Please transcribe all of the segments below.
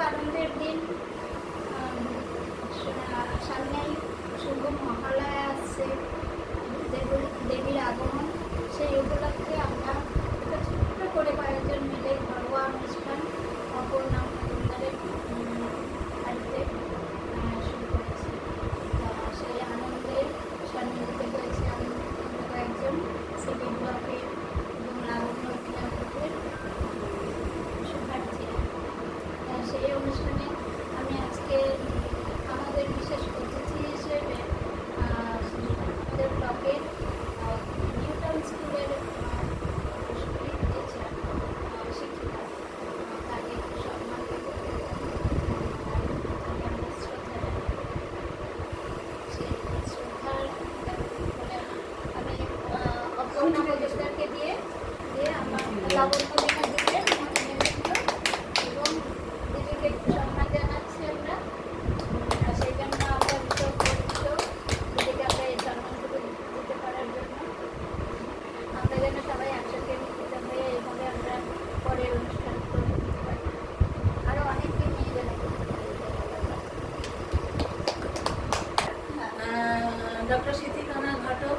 আনন্দের দিন। সামনেই শুভ মহালয়া আসছে, দেবীর আগমন। সেই উপলক্ষে আমরা একটা ছোট্ট করে কয়েকজন মিলে ঘরোয়া অনুষ্ঠান অপর্ণা মজুমদারের বাড়িতে শুরু করেছি। সেই আনন্দের সান্নিধ্যে হয়েছে আমরা কয়েকজন সিটি ব্লকের এবং লাবণ্য ক্লাবের শিক্ষার্থীরা। সেই অনুষ্ঠানে আমি আজকে আমাদের বিশেষ অতিথি হিসেবে আমাদের ব্লকের নিউটাউন স্কুলের টিচার শিক্ষিকা তাকে সম্মান দেব, তাকে আমরা শ্রদ্ধা জানাই। সেই শ্রদ্ধার আমি অপর্ণা মজুমদারকে দিয়ে আমার লাবণ্য দিকে এবং দিদিকে একটু সম্মান জানাচ্ছি আমরা। সেই জন্য আমরা ভীষণ গর্বিত দিদিকে আমরা এই সম্মানটুকু দিতে পারার জন্য। আমরা যেন সবাই একসাথে মিলিত হয়ে এইভাবে আমরা পরের অনুষ্ঠান করতে পারি, আরও অনেককে নিয়ে যেন করতে পারি। ডক্টর সিথিকানা ঘটক,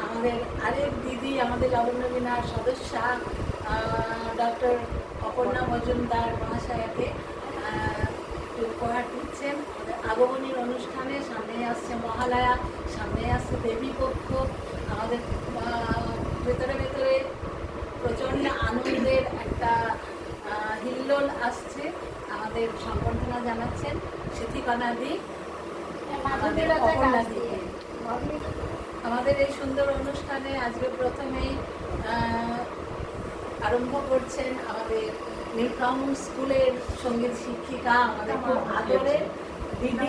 আমাদের আরেক দিদি, আমাদের লাবণ্য বীণার সদস্যা ডক্টর অপর্ণা মজুমদার মহাশয়াকে উপহার দিচ্ছেন আমাদের আগমনীর অনুষ্ঠানে। সামনে আসছে মহালয়া, সামনে আসছে দেবী পক্ষ। আমাদের ভেতরে ভেতরে প্রচণ্ড আনন্দের একটা হিল্লোল আসছে। আমাদের সম্বর্ধনা জানাচ্ছেন সিথিকানা দি, আমাদের অপর্ণা দিকে। আমাদের এই সুন্দর অনুষ্ঠানে আজকে প্রথমেই আরম্ভ করছেন আমাদের নিউটাউন স্কুলের সঙ্গীত শিক্ষিকা, আমাদের খুব আদরের দিদি,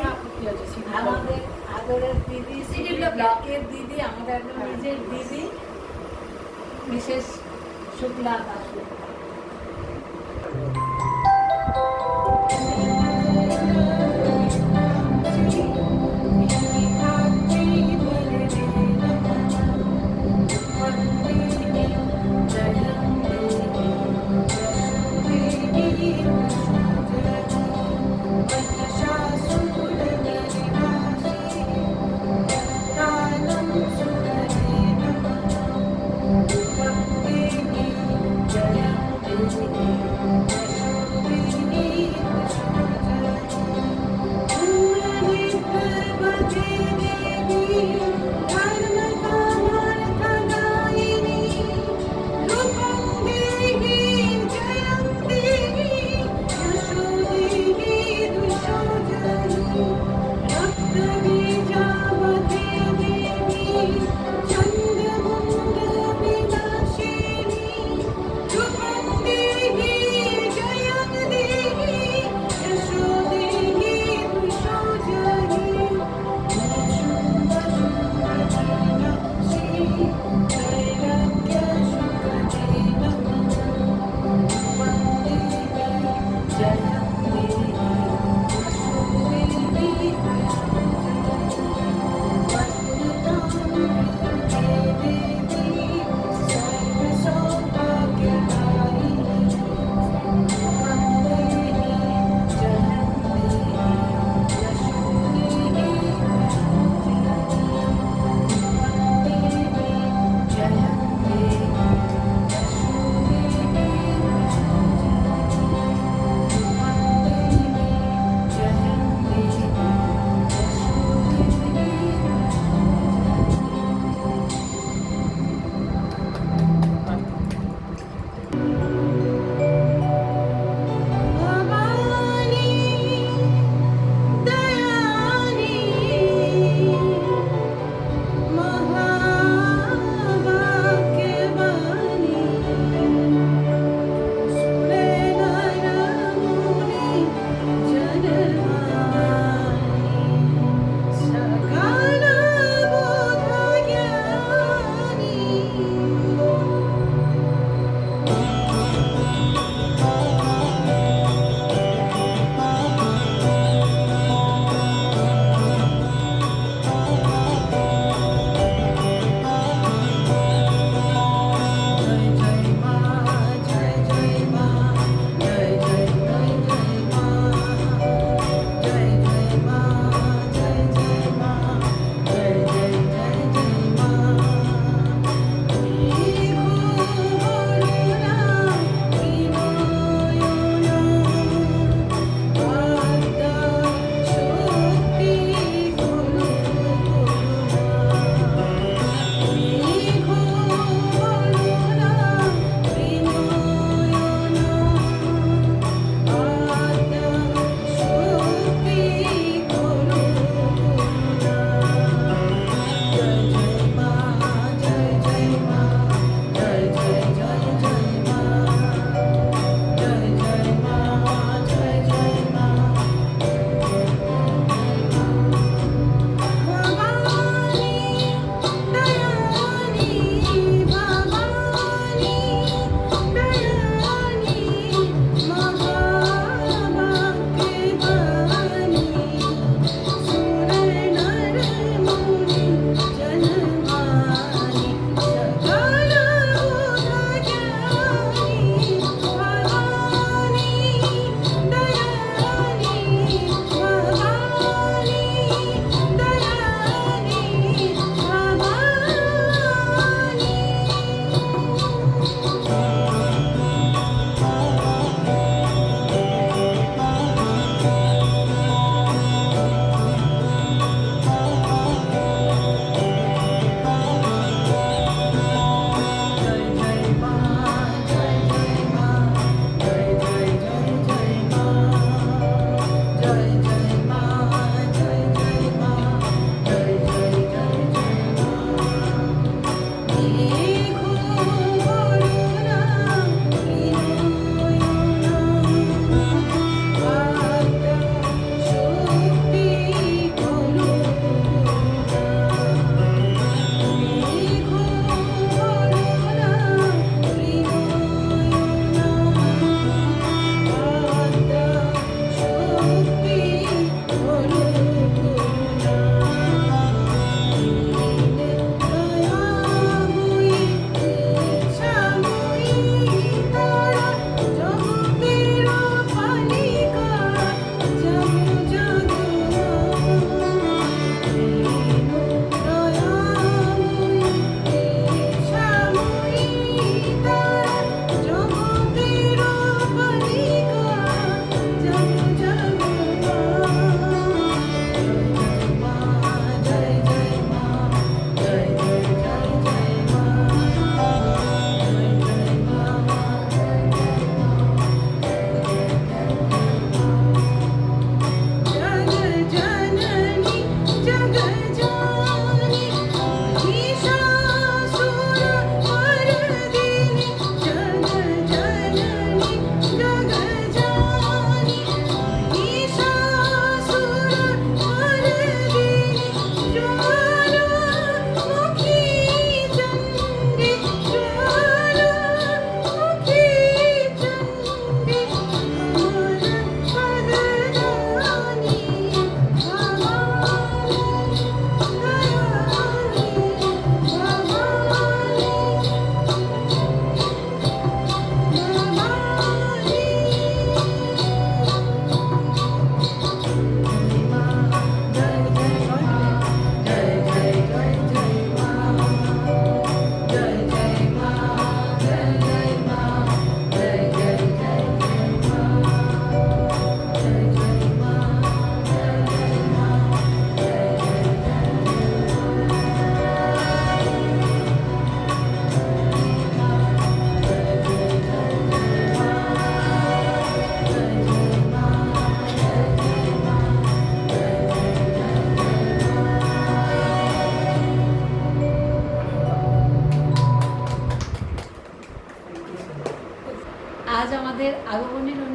আমাদের আদরের দিদি, সিটি ব্লকের দিদি, আমাদের একদম নিজের দিদি মিসেস শুক্লা দাস।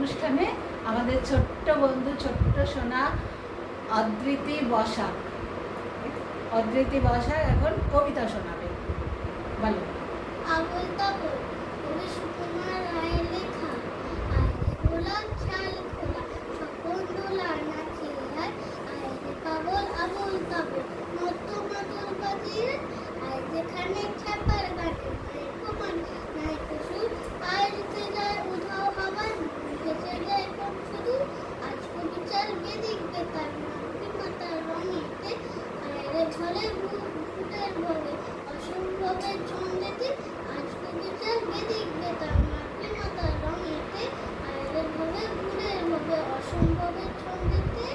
অনুষ্ঠানে আমাদের ছোট্ট বন্ধু, ছোট্ট সোনা অদ্রিতি বসা এখন কবিতা শোনাবে। বলো। আবুল তাবুল কবি সুকুমার রায়ের লেখা। আইরে গোলাপ চাল খোলা স্বপন দোলা নাচে আয়। আইরে পাগল আবুল তাবুল মতো মধুর বাজিয়ে। আয় যেখানে ছাপার গানে মায়ের কমান নাই কুসুর। আয় যেতে যায় উধাও হাওয়ায় ভেসে যায় কোন শুধু। আজ কবি চাল বেদিক বেতার মাতৃমাতার রঙেতে। আয়রে ঝলে ভূতের ভবে অসম্ভবের ছন্দেতে। আজ কবি চাল বেদিক বেতার মাতৃমাতার রঙেতে। আয়রে ভবে ভুলের ভবে অসম্ভবের ছন্দেতে।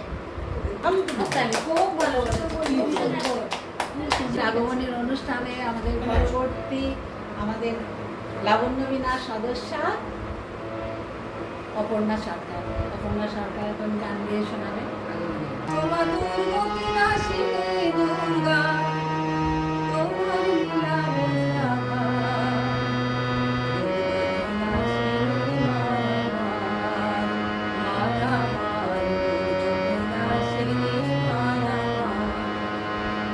খুব ভালো আগমনের অনুষ্ঠানে আমাদের পরবর্তী আমাদের লাবণ্যবীণা সদস্যা অপর্ণা সরকার এখন গান দিয়ে শোনাবে। তোমার দুর্গতি নাশিনী দুর্গা, তোমার লীলা বোঝাবা। দুর্গতি নাশিনী মায়ামার, মায়ামার, দুর্গতি নাশিনী মায়ামার।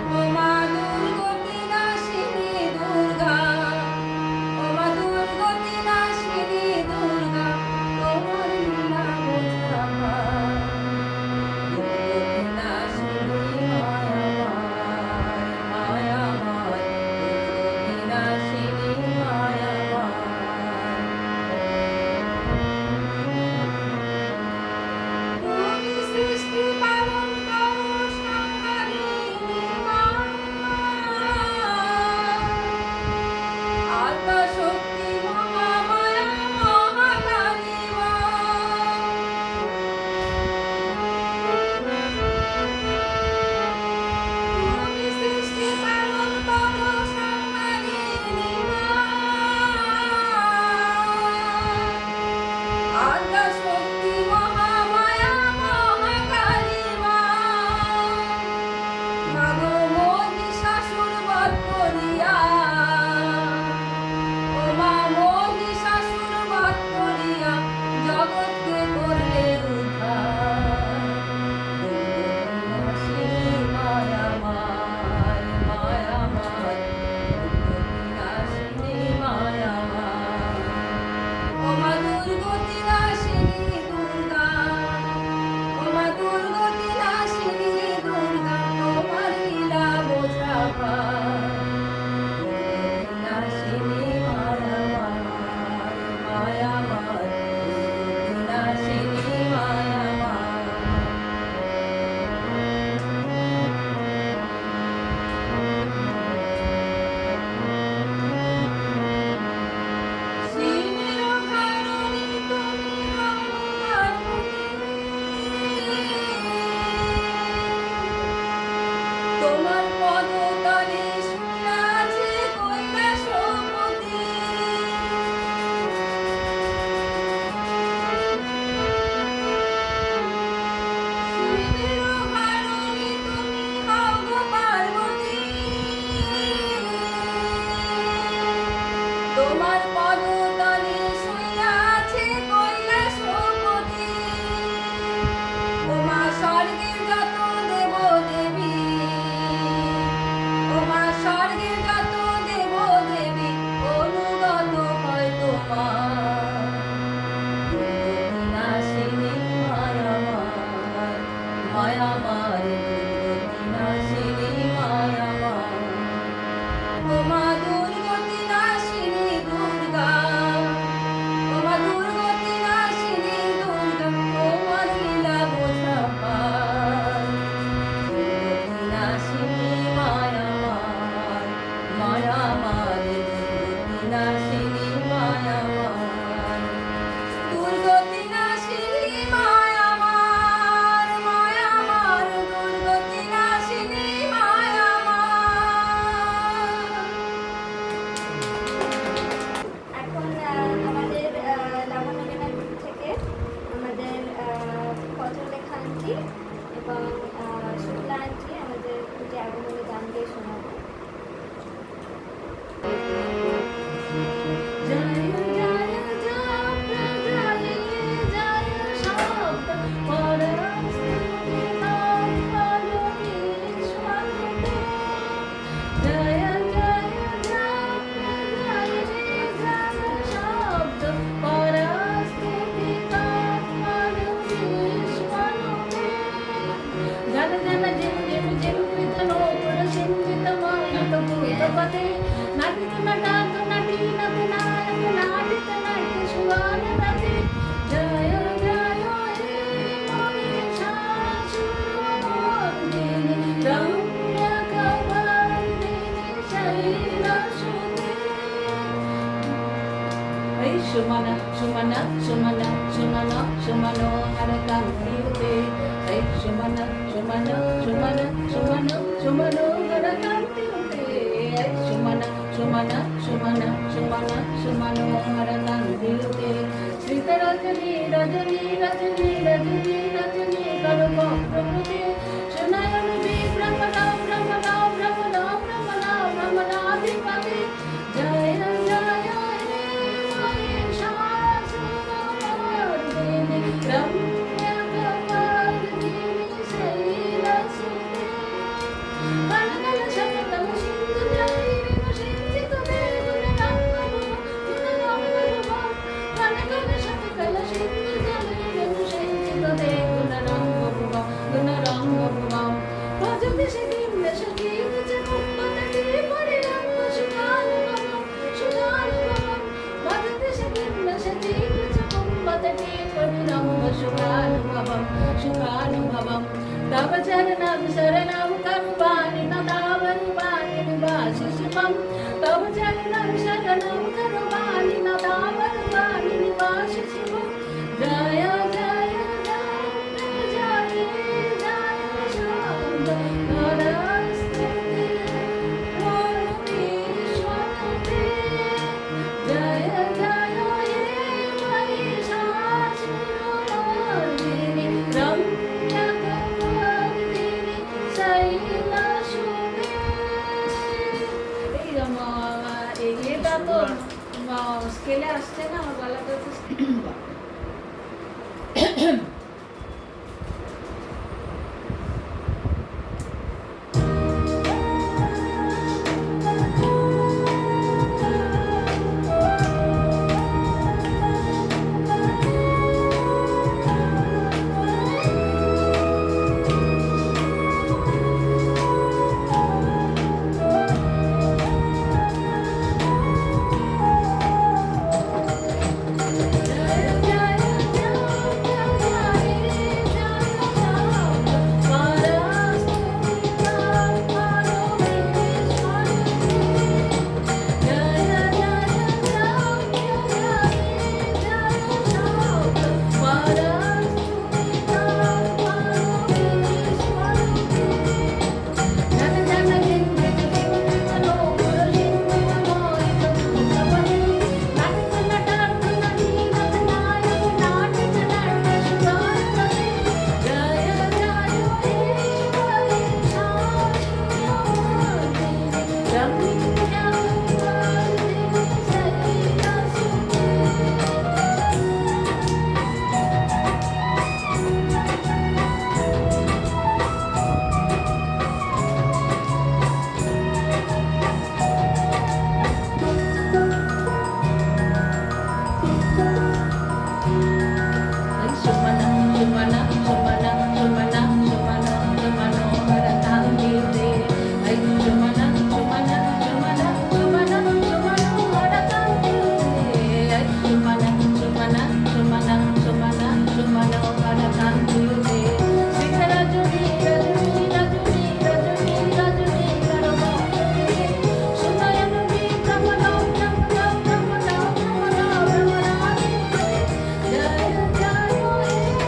তোমার দুর্গতি নাশিনী দুর্গা, তোমার দুর্গতি নাশিনী দুর্গা, তোমার লীলা বোঝাবা। শক্তি মহামায়া মহাকালী মা। তুমি সৃষ্টি পালন করো সংহারিণী মা। আদ্যা শক্তি মহামায়া মহাকালী মা। মাগো মহিষাসুর বধ করিয়া, ও মা মহিষাসুর বধ করিয়া জগৎকে করলে উদ্ধার। দুর্গতি মায়ামার, মায়ামার, দুর্গতি নাশিনী মায়ামার। ও মা দুর্গতি নাশিনী দুর্গা, ও মা দুর্গতি নাশিনী দুর্গা, তোমার লীলা বোঝাবা। দুর্গতি নাশিনী মায়ামার, মায়ামার, দুর্গতি নাশিনী মায়ামার। শিবের কারণে তুমি তোমার পদতলে শুয়ে আছে কৈলাসপতি। শিবের কারণে তুমি হও গো পার্বতী। তোমার পদতলে শুয়ে আছে কৈলাসপতি। ও মা স্বর্গের যত দেব দেবী, ও মা স্বর্গের যত দেব দেবী অনুগত হয় তোমার। দুর্গতি নাশিনী মায়ামার, মায়ামার, দুর্গতি নাশিনী মায়ামার। ও মা দুর্গতি নাশিনী দুর্গা, ও মা দুর্গতি নাশিনী দুর্গা, তোমার লীলা বোঝাবা। দুর্গতি নাশিনী মায়ামার, মায়ামার, দুর্গতি নাশিনী মায়ামার। দুর্গতি নাশিনী মায়ামার, মায়ামার, দুর্গতি নাশিনী মায়ামার। এখন আমাদের লাবণ্যবীণা গ্রুপ থেকে আমাদের পত্রলেখা আন্টি এবং শুক্লা আন্টি আমাদের যে আগমনী গান দিয়ে শোনাবে। জয় জয় জয় জয় জয় সুমনোহর কান্তিতে এই সুমন সুমন সুমন সুমন সুমনোহর কান্তিতে এই সুমন সুমন সুমন সুমন সুমনোহর কান্তিতে শ্রীত রজনী রজনী রজনী রজনী রজনী করব প্রভুতে সুনয়ন বিভ্রমণ ভ্রমণ ভ্রমণ ভ্রমণ ভ্রমণাধিপতি জয় জয় হে মহিষাসুরমর্দিনী রম্যকपर्दिनी शैलसुते कनकल शततम सिंधु जलैरिव सिंचित गुणरङ्गभूम कनकल शतकल सिंधु जलैरिव सिंचित गुणरङ्गभूम भजति सिद्धिं दशकीं च कुम्भतटे परिरङ्ग सुखानुभवं सुखानुभवं भजति सिद्धिं दशकीं च कुम्भतटे परिरङ्ग सुखानुभवं सुखानुभवं तव चरणं शरणं करुवाणि तव रूपाणि निवासिष्यं तव चरणं शरणं करुवाणि तव रूपाणि निवासिष्यं जय जय जय जय जय शान्त नरस्तुते परमेश्वरते जय जय हे महिषासुरमर्दिनी रम्यकपर्दिनी शैलसुते এই এটা তো স্কেলে আসছে না আমার গলাটা তো জয় জয় হে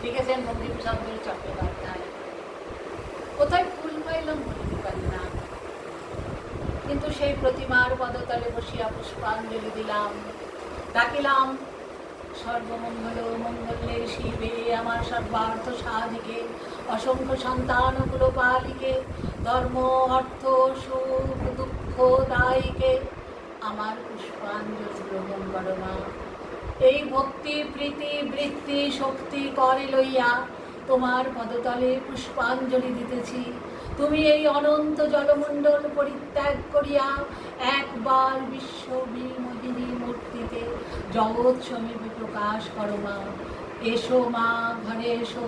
লিখেছেন বঙ্কিমচন্দ্র চট্টোপাধ্যায়। কোথায় ফুল পাইলাম বলতে পারি না, কিন্তু সেই প্রতিমার পদতলে বসিয়া পুষ্পাঞ্জলি দিলাম, ডাকিলাম সর্বমঙ্গল মঙ্গলে শিবে আমার সর্বার্থ সাধিকে, অসংখ্য সন্তান কুলপালিকে, ধর্ম অর্থ সুখ দুঃখ দায়িকে আমার পুষ্পাঞ্জলি গ্রহণ করো মা। এই ভক্তি প্রীতি বৃত্তি শক্তি করে লইয়া তোমার পদতলে পুষ্পাঞ্জলি দিতেছি। তুমি এই অনন্ত জলমণ্ডল পরিত্যাগ করিয়া একবার বিশ্ব বিমোহিনী মূর্তিতে জগৎ সমীপে প্রকাশ করো মা। এসো মা, ঘরে এসো,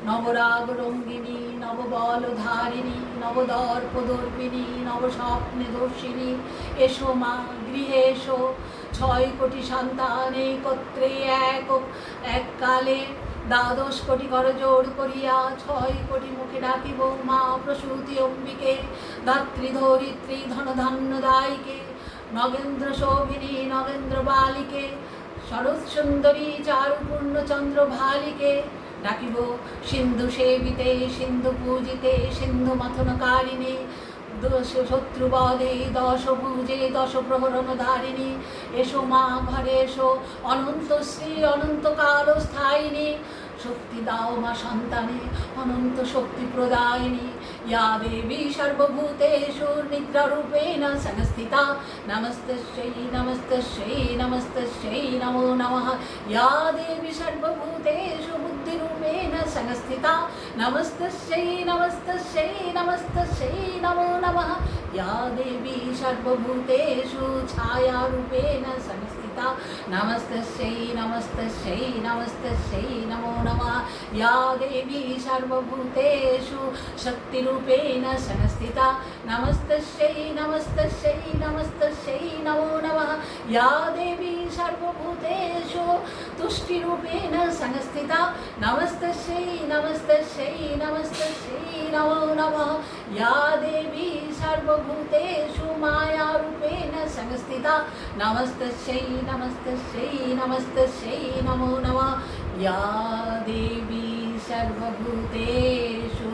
নবরাগ রঙ্গিনী, নববল ধারিণী, নবদর্প দর্পিনী, নবস্বপ্নে দর্শিনী। এসো মা, গৃহে এসো। 6 কোটি সন্তান একত্রে এককালে 12 কোটি করজোড় করিয়া 6 কোটি মুখে ডাকিব মা প্রসূতি অম্বিকে, ধাত্রী ধরিত্রী ধনধান্য দায়িকে, নগেন্দ্র শোভিনী নগেন্দ্র বালিকে, শরৎ সুন্দরী চারু পূর্ণচন্দ্র ভালিকে ডাকিব সিন্ধু সেবিতে, সিন্ধু পূজিতে, সিন্ধু মথনকারিণী, শত্রুবদে 10 ভুজে 10 প্রহরণ ধারিণী। এসো মা, ঘরে এসো, অনন্ত শ্রী অনন্তকাল স্থায়িনী। শক্তি দাও মা সন্তানে, অনন্ত শক্তি প্রদায়িনী। ইয়া দেবী সর্বভূতেষু নিদ্রারূপেণ সংস্থিতা, নমস্তস্যৈ নমস্তস্যৈ নমস্তস্যৈ নমো নমঃ। ইয়া দেবী সর্বভূতেষু বুদ্ধিরূপেণ সংস্থিতা, নমস্তস্যৈ নমস্তস্যৈ নমস্তস্যৈ নমো নমঃ। ইয়া দেবী সর্বভূতেষু ছায়ারূপেণ সংস্থিতা, নমস্তস্যৈ নমস্তস্যৈ নমস্তস্যৈ নমো নমঃ। ইয়া দেবী সর্বভূতেষু শক্তিরূপেণ সংস্থিতা, নমস্তস্যৈ নমস্তস্যৈ নমস্তস্যৈ নমো নমঃ। ইয়া দেবী সর্বভূতেষু তুষ্টিরূপেণ সংস্থিতা, নমস্তস্যৈ নমস্তস্যৈ নমস্তস্যৈ নমো নমঃ। ইয়া দেবী সর্বভূতেষু মায়ারূপেণ সংস্থিতা, নমস্তস্যৈ নমস্তস্যৈ নমস্তস্যৈ নমো নমঃ। ইয়া দেবী সর্বভূতেষু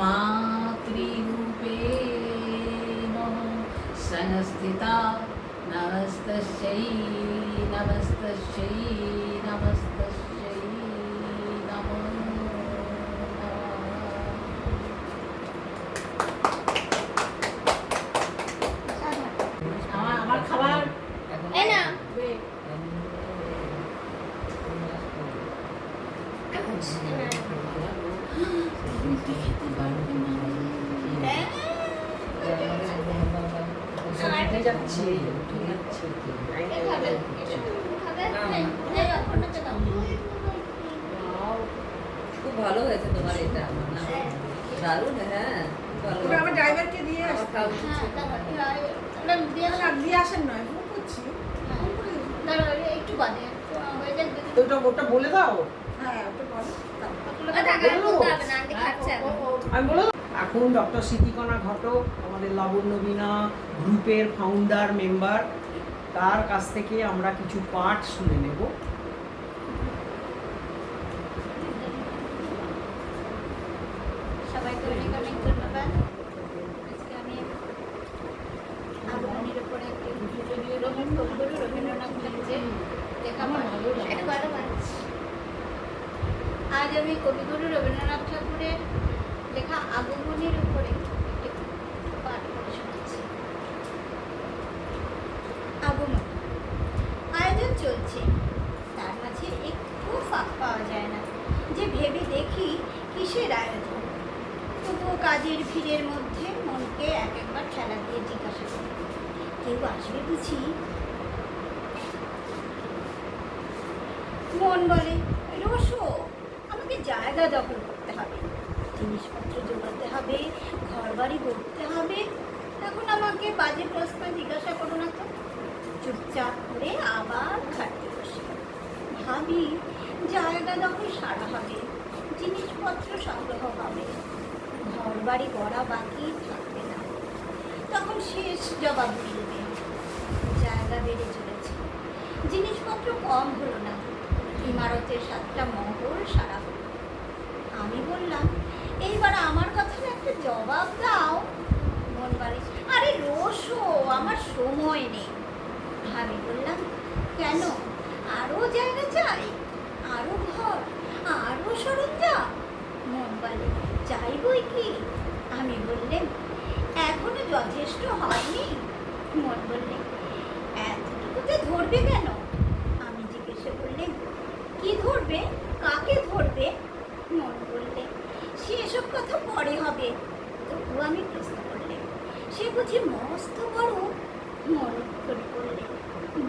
মাতৃরূপেণ সংস্থিতা, নমস্তস্যৈ নমস্তস্যৈ নমস্তস্যৈ নমো নমঃ। আমার খাবার এই না যাচ্ছি খুব ভালো হয়েছে তোমার এটা, দারুণ। হ্যাঁ ভালো। আমার ড্রাইভারকে দিয়ে আসতে দিয়ে আসেন নয়, ফোন করছি। একটু বাদে হয়ে যাক। ওটা বলে দাও। হ্যাঁ, ওটা বলো। আমি বলে দাও। এখন ডক্টর স্মৃতিকণা ঘটক আমাদের লাবণ্য বীণা গ্রুপের ফাউন্ডার মেম্বার, তার কাছ থেকে আমরা কিছু পাঠ শুনে নেব। সবাইকে অনেক অনেক ধন্যবাদ। আজকে আমি আগমনের উপরে একটি কবিগুরু রবীন্দ্রনাথ ঠাকুরের লেখা একবার আজ আমি কবিগুরু রবীন্দ্রনাথ ঠাকুরের লেখা আগমনের উপরে একটি পাঠ করে শোনাচ্ছি। আগমন। আয়োজন চলছে, তার মাঝে একটু ফাঁক পাওয়া যায় না যে ভেবে দেখি কিসের আয়োজন। তবুও কাজের ভিড়ের মধ্যে মনকে একবার ঠেলা দিয়ে জিজ্ঞাসা করি, কেউ আসবে বুঝি? মন বলে, রসো, আমাকে জায়গা দখল করতে হবে, জিনিসপত্র জোগাতে হবে, ঘর বাড়ি গড়তে হবে। এখন আমাকে বাজে প্রশ্ন জিজ্ঞাসা করো না তো। চুপচাপ করে আবার খাটতে বসি। ভাবি জায়গা দখল সারা হবে, জিনিসপত্র সংগ্রহ হবে, ঘর বাড়ি গড়া বাকি থাকবে না। তখন শেষ জবাব মিলবে, জায়গা বেড়ে চলেছে, জিনিসপত্র কম হলো না, ইমারতের 7টা মহল সারা হলো। আমি বললাম, এইবার আমার কথার একটা জবাব দাও। মন বলে, আরে রোশো, আমার সময় নেই। আমি বললাম, কেন? আরও জায়গা চাই, আরও ঘর, আরও সরঞ্জাম? মন বলে, চাইবই কি? আমি বললেন, এখনো যথেষ্ট হয়নি। মন বললে, এতটুকুতে ধরবে কেন? আমি জিজ্ঞেসে বললেন, কি ধরবে? কাকে ধরবে? মন বললে, সেসব কথা পরে হবে। তবু আমি প্রশ্ন করলেন, সে বুঝি মস্ত বড়? মন উত্তর করলে,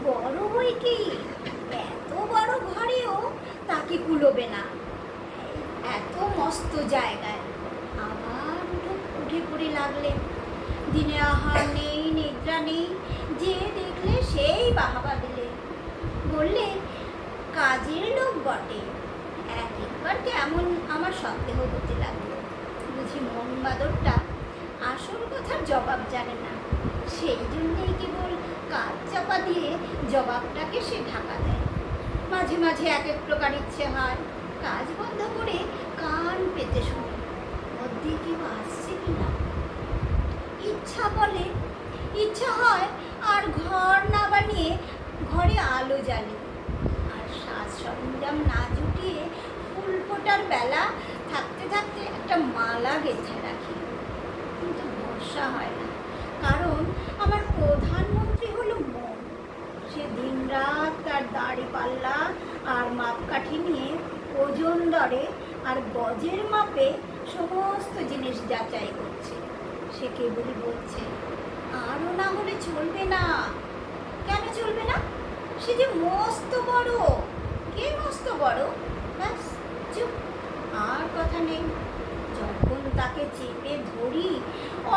বড় বই কি, এত বড় ঘরেও তাকে কুলোবে না, এত মস্ত জায়গায়। আবার উঠে পড়ে লাগলেন। দিনে আহার নেই, নিদ্রা নেই, যে দেখলে সেই বাহাবা দিলে। বললে, কাজের লোক বটে। একবার কেমন আমার সন্দেহ হতে লাগলো, বুঝি মন বাদরটা আসল কথার জবাব জানে না, সেই জন্যেই কেবল কাজ চাপা দিয়ে জবাবটাকে সে ঢাকা দেয়। মাঝে মাঝে এক এক প্রকার ইচ্ছে হয়, কাজ বন্ধ করে কান পেতে শুনি ওর দিয়ে কেউ আসছে কিনা। ইচ্ছা বলে, ইচ্ছা হয় আর ঘর না বানিয়ে ঘরে আলো জ্বালি, আর সাজ সরঞ্জাম না জুটিয়ে ফুল ফোটার বেলা থাকতে থাকতে একটা মালা গেঁথে রাখি। কিন্তু ভরসা হয় না, কারণ আমার প্রধানমন্ত্রী হলো মন। সে দিনরাত তার দাড়ি পাল্লা আর মাপকাঠি নিয়ে ওজন দরে আর গজের মাপে সমস্ত জিনিস যাচাই করছে। সে কেবলই বলছে, আরও না হলে চলবে না। কেন চলবে না? সে যে মস্ত বড়। কে মস্ত বড়? ব্যাস, চুপ, আর কথা নেই। যখন তাকে চেপে ধরি,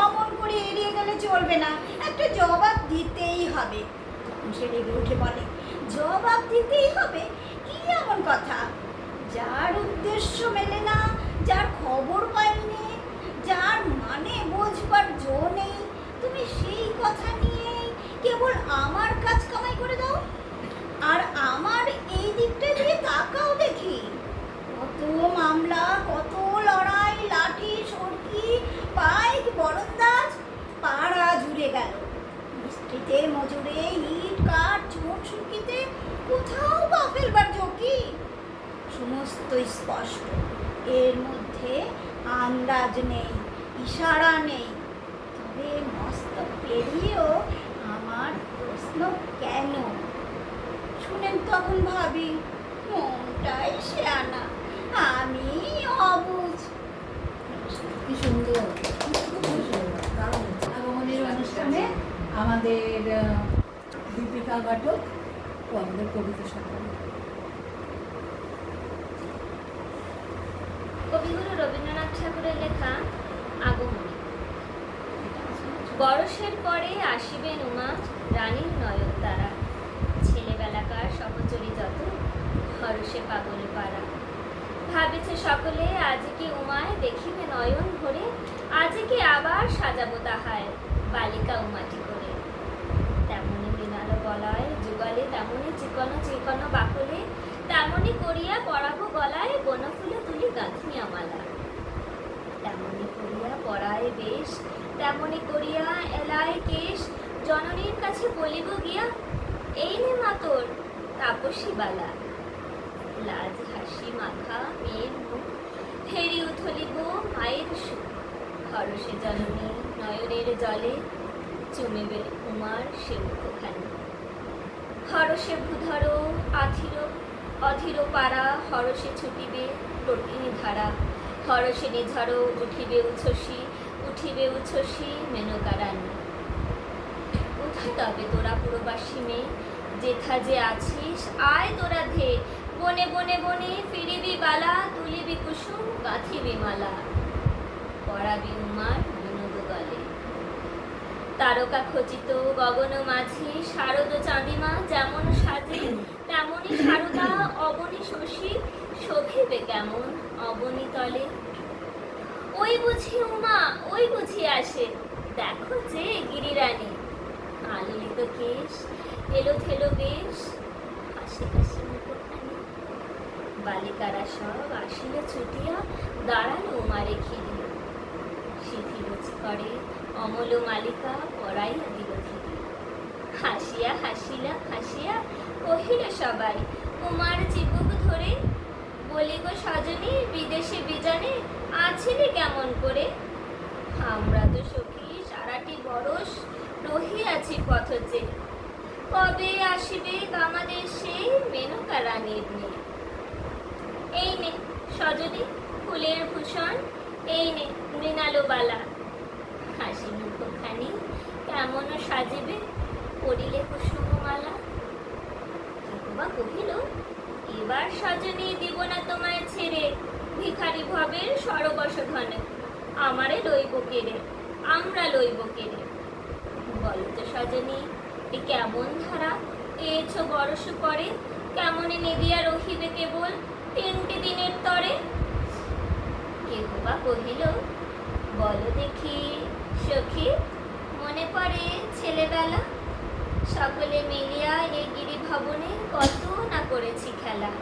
অমন করে এড়িয়ে গেলে চলবে না, একটা জবাব দিতেই হবে। তখন সে রেগে উঠে বলে, জবাব দিতেই হবে? কি এমন কথা? যার উদ্দেশ্য মেলে না, যার খবর পাইনি, যার মানে বোঝবার জো নেই, তুমি সেই কথা নিয়েই কেবল আমার কাজ কামাই করে দাও। আর আমার এই দিকটা দিয়ে তাকাও দেখি, কত মামলা, কত লড়াই, লাঠি সরকি, পাইক বরন্দাজ, পাড়া জুড়ে গেল। মিস্ত্রিতে মজুরে, ইট কাঠ চুন শুকিতে কোথাও পা ফেলবার ঝুঁকি। সমস্ত স্পষ্ট, এর মধ্যে আন্দাজ নেই, ইশারা নেই। তবে মস্ত পেরিয়েও আমার প্রশ্ন কেন? শুনেন, তখন ভাবি মনটাই শেয়ানা, আমি অবুঝ। কি সুন্দর, আগমনের অনুষ্ঠানে আমাদের দীপিকা ঘটক ও আমাদের কবিতা শোনাবে। কবিগুরু রবীন্দ্রনাথ ঠাকুরের লেখা আগমনী। বরষের পরে আসিবেন উমা, রানীর নয়নতারা। ছেলেবেলাকার সহচরী যত, হরষে পাগলে পাড়া। ভাবেছে সকলে, আজ কি উমায় দেখিবে নয়ন ভরে, আজ কি আবার সাজাবো তাহায় বালিকা উমাটি করে। তেমনি মৃণাল গলায় যুগলে, তেমনি চিকনো চিকনো বাকলে, তেমনি করিয়া পরাবো গলায় বনফুলে তুলি গাঁথিয়া মালা। তেমনি করিয়া পরায় বেশ, তেমনি করিয়া এলায় কেশ, জননীর কাছে বলিব গিয়া, এই নে মাতর তাপসী বালা। লাজ হাসি মাখা মেয়ের মুখ, ফেরি উথলিব মায়ের সুখ। হরষে জননী নয়নের জলে, চুমিবে উমার সে মুখখানি। হরষে ভূধর আথির অধীর পাড়া, হরষে ছুটিবে রটিনী ধারা। হরষে নিঝর উঠিবে উচ্ছ্বসী, উঠিবে উচ্ছ্বসী মেনকা রানী। কোথায় তবে তোরা পুরবাসী মেয়ে, যেথা যে আছিস আয় তোরা ধে। বনে বনে বনে ফিরিবি বালা, তুলিবি কুসুম গাঁথিবি মালা। পরাবি উমার বিনোদ গলে। তারকা খচিত গগন মাঝি, শারদ চাঁদিমা যেমন সাজে, তেমনি শারদা অবনী শশী, শোভিবে কেমন অবনী তলে। ওই বুঝি উমা, ওই বুঝি আসে, দেখো যে গিরিরানী। আলিলিত কেশ, এলো থেলো বেশ, হাসি হাসি মুখখানি। বালিকারা সব আসিল ছুটিয়া, দাঁড়ালো উমারে ঘিরিয়া। শিথিল করে অমল মালিকা পড়াইয়া দিল ধীরে। হাসিয়া হাসিয়া কহিল সবাই উমার চিবুক ধরে, বলি গো সজনী বিদেশে বিজানে আছিলি কেমন করে? আমরা তো সখী সারাটি বরষ রহিয়াছি পথচে, কবে আসিবে আমাদের সেই মেনকা রানীর মেয়ে? এই নে সজনী ফুলের ভূষণ, এই নে মৃণালো বালা, হাসি মুখখানি কেমন সাজিবে পড়িলে কুসুমমালা। ঠাকুমা কহিল, এবার সজনী দিব না তোমায় ছেড়ে, ভিখারি ভবের সরবশ ধনে আমারে লইব কেড়ে, আমরা লইব কেড়ে। বলো তো সজনী এ কেমন ধারা, এছ বরস পরে, কেমনে নেদিয়া রহিবে কেবল 3টি দিনের তরে? কেহ বা কহিল, বলো দেখি সখী মনে পড়ে ছেলেবেলা, সকলে মিলিয়া এই গিরি ভবনে কত না করেছি খেলা।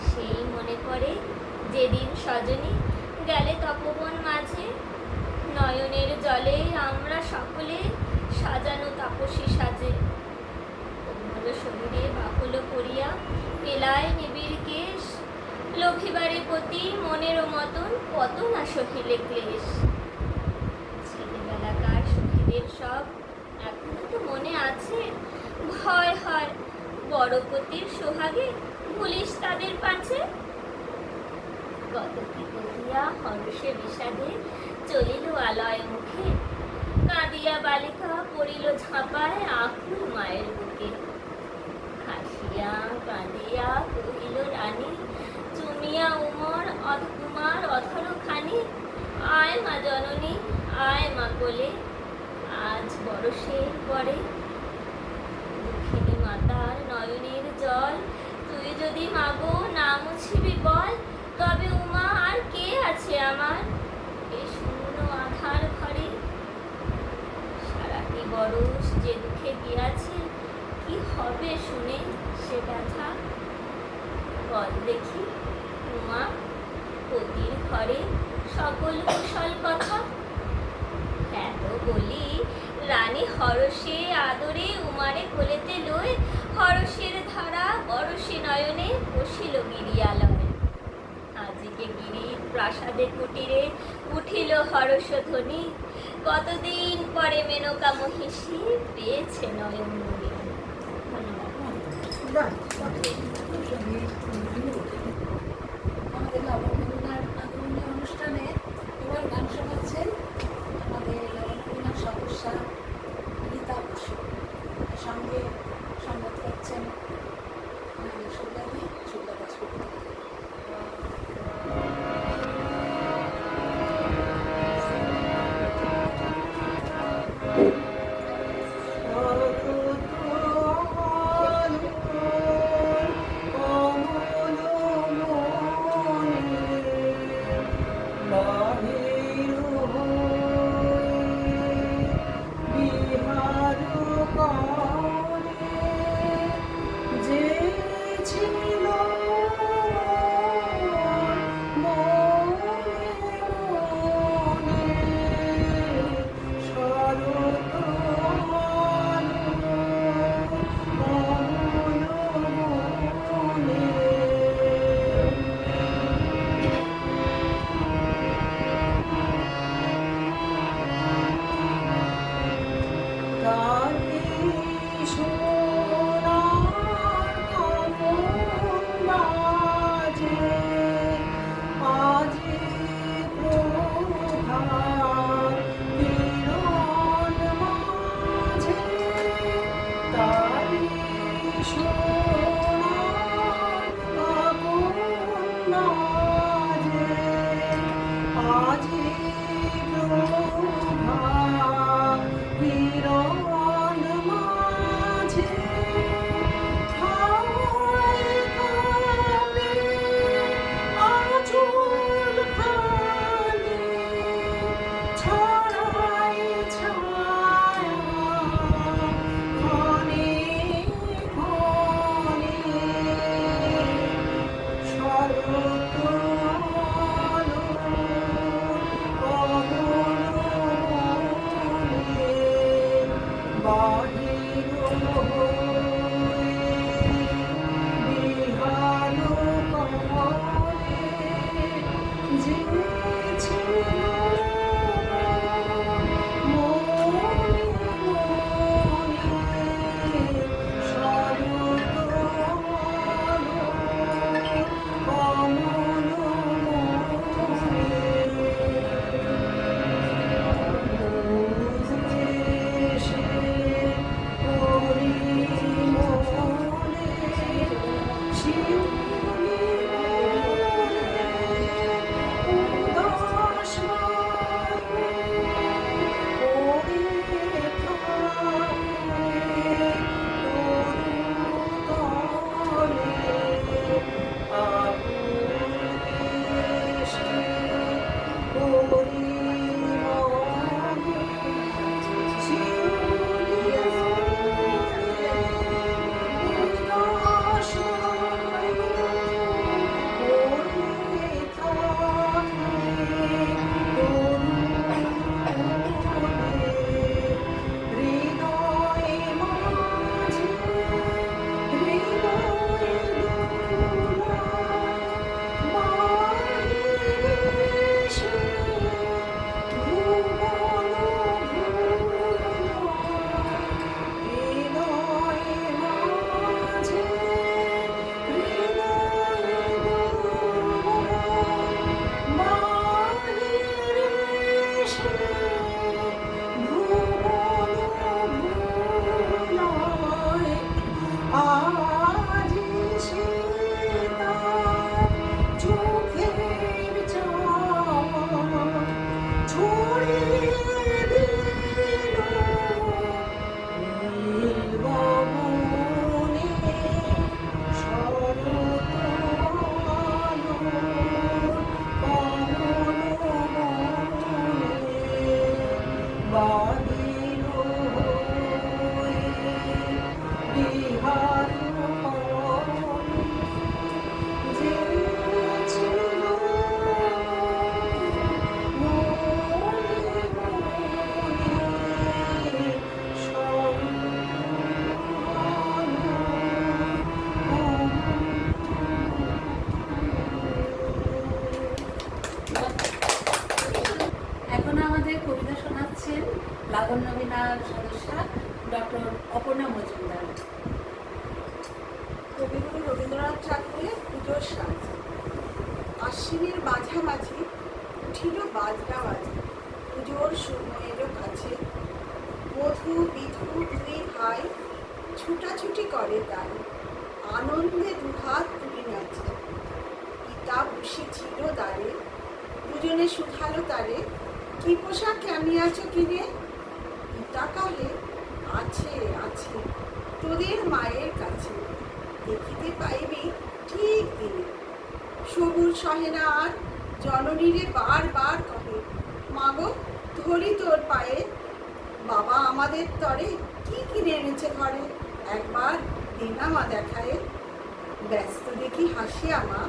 সেই মনে পড়ে যেদিন সজনী গেলে তপবন মাঝে, নয়নের জলে আমরা সকলে সাজানো তাপসী সাজে। কোমল শরীরে বাহুল করিয়া পেলায় নিবিড় কেশ, লভিবারে পতি মনের মতন কত না সহিলে ক্লেশ। ছেলেবেলাকার সখীদের সব এখনো তো মনে আছে, ভয় হয় বড়পতির সোহাগে ভুলিস তাদের পাছে। কত কি কহিয়া হরষে বিষাদে চলিল আলয় মুখে, কাঁদিয়া বালিকা পড়িল ঝাঁপায় আকুল মায়ের বুকে। হাসিয়া কাঁদিয়া কহিল রানী, চুমিয়া উমার অধর খানি, আয় মা জননী আয় মা কোলে, আজ বরষের পরে। দুঃখিনী মাতার নয়নের জল তুই যদি মাগো না মুছিবি বল, তবে উমা আর কে আছে আমার এ শূন্য আধার ঘরে? সারাটি বরষ যে দুঃখে গিয়াছে, কি হবে শুনে সে ব্যথা? বল দেখি উমা পতির ঘরে সকল কুশল কথা। এত বলি রানী হরষে আদরে উমারে কোলেতে লই, হরষের ধারা বরষে নয়নে বসিল গিরিয়ালয়। আজকে গিরির প্রাসাদে কুটিরে উঠিল হরষ ধ্বনি, কতদিন পরে মেনকা মহিষী পেয়েছে নয়ন মণি। আমাদের লাবণ্যবীণার আগমনী অনুষ্ঠানে এবার গান শোনাচ্ছেন আমাদের লাবণ্যবীণার সদস্যা রীতা বসু, সঙ্গে সংবাদ করছেন শুক্লা দাসগুপ্ত। কমল মনে বাহির বিহার কমলে যে ছিল মনে মনে শরৎ কমল এখন আমাদের কবিতা শোনাচ্ছেন লাবণ্য বীণার সদস্যা ডক্টর অপর্ণা মজুমদার। কবিগুরু রবীন্দ্রনাথ ঠাকুরের পুজোর সাজ। আশ্বিনের মাঝামাঝি উঠিল বাজনা বাজি, পুজোর সময় এলো কাছে। মধু বিধু দুই ভাই ছুটাছুটি করে তাই, আনন্দে দুহাত তুলি নাচে। পিতা বসেছিল দ্বারে, দুজনে শুধালো তারে, কি পোশাক আনিয়াছ কিনে? পিতা কহে, আছে আছে তোদের মায়ের কাছে, দেখিতে পাইবি ঠিক দিনে। সবুর সহে না আর, জননীরে বার বার কহে, মাগো ধরি তোর পায়ে। বাবা আমাদের তরে কি কিনে এনেছে ঘরে, একবার দিনা মা দেখায়। ব্যস্ত দেখি হাসিয়া মা,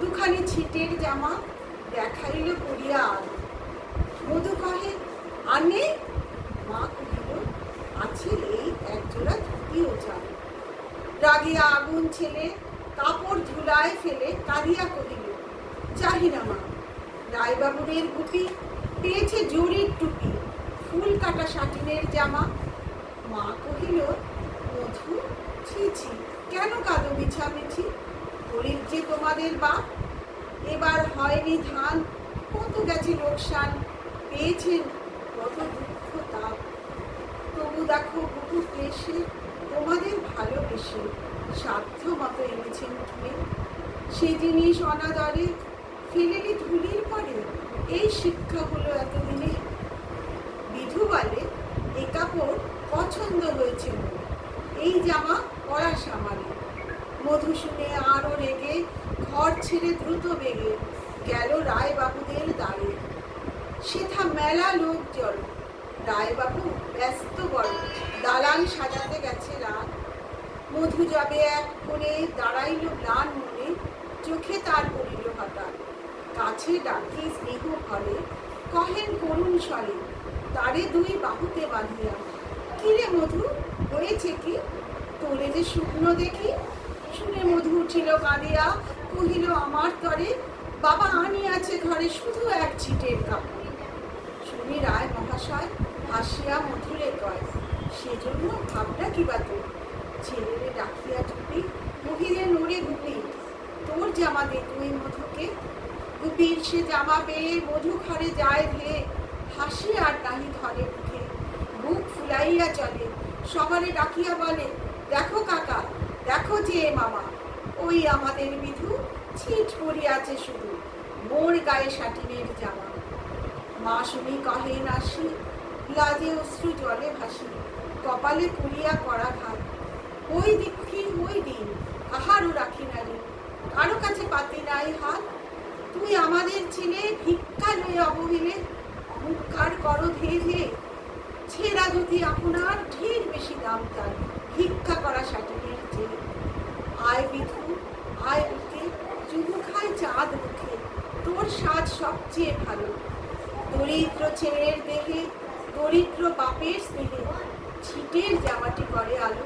দুখানি ছিটের জামা দেখাইল করিয়া আলো। মধু কহে, আর নেই? মা কহিল, আছে এই একজোড়া ধুতি ও চাল। রাগিয়া আগুন ছেলে কাপড় ধুলায় ফেলে কাঁদিয়া কহিল, চাহি না মা। রায়বাবুরের গুপি পেয়েছে জরির টুপি, ফুল কাটা সাটিনের জামা। মা কহিল, মধু ছি ছি কেন কাঁদো মিছামিছি, গরিব যে তোমাদের বাপ। এবার হয়নি ধান, কত গেছে লোকসান, পেয়েছেন কত দুঃখ তাপ। তবু দেখো বুকু ক্লেশে তোমাদের ভালোবেসে সাধ্য মতো এনেছেন কিনে। সে জিনিস অনাদরে ফেলেলি ধুলির পরে, এই শিক্ষা হলো এতদিনে। বিধু বলে, এ কাপড় পছন্দ হয়েছে মোর, এই জামা পরা সামালে। মধু শুনে আরো রেগে ঘর ছেড়ে দ্রুত বেগে গেল রায়বাবুদের দ্বারে। সেথা মেলা লোক জড়, রায়বাবু ব্যস্ত বড়, দালান সাজাতে গেছে রাত। মধু যাবে এক কোণে দাঁড়াইল ম্লান মনে, চোখে তার পড়িল হঠাৎ। কাছে ডাকি স্নেহ ভরে, কহেন করুণ স্বরে, তারে দুই বাহুতে বাঁধিয়া, কি কিরে মধু, হয়েছে কি? তোরে যে শুকনো দেখি। শুনে মধু উঠিল কাঁদিয়া, কহিল আমার তরে বাবা আনিয়াছে ঘরে শুধু এক ছিটের কাপড়। শুনি রায় মহাশয় হাসিয়া মধুরে কয়, সেজন্য ভাবনা কি বা তোর? ছেলেরে ডাকিয়া চুপি, মহিলে নড়ে গুপি, তোর জামা দে তুই মধুকে। গুপির সে জামা পেয়ে মধু ঘরে যায় ধেয়ে, হাসি আর নাহি ধরে মুখে, বুক ফুলাইয়া চলে, সবারে ডাকিয়া বলে, দেখো কাকা, দেখো যে মামা, ওই আমাদের বিধু ছিট পড়িয়াছে শুধু, মোর গায়ে সাটিনের জামা। মা শুনি কহে নাসি, লাজে অশ্রু জলে ভাসি, কপালে কুড়িয়া করা ঘাত। ওই দেখি ওই দিন কাহারও রাখি নারী, কারো কাছে পাতি নাই হাত। তুই আমাদের ছেলে ভিক্ষা লয়ে অবহেলে, অহংকার করো ধেয়ে ধেয়ে। ছেঁড়া ধুতি আপনার ঢের বেশি দাম তার, ভিক্ষা করা সাটিনের চেয়ে। আয় বিধু, আয় বুকে, চুমু খায় চাঁদ মুখে, তোর সাজ সবচেয়ে ভালো। দরিদ্র ছেলের দেহে, দরিদ্র বাপের স্নেহে, ছিটের জামাটি করে আলো।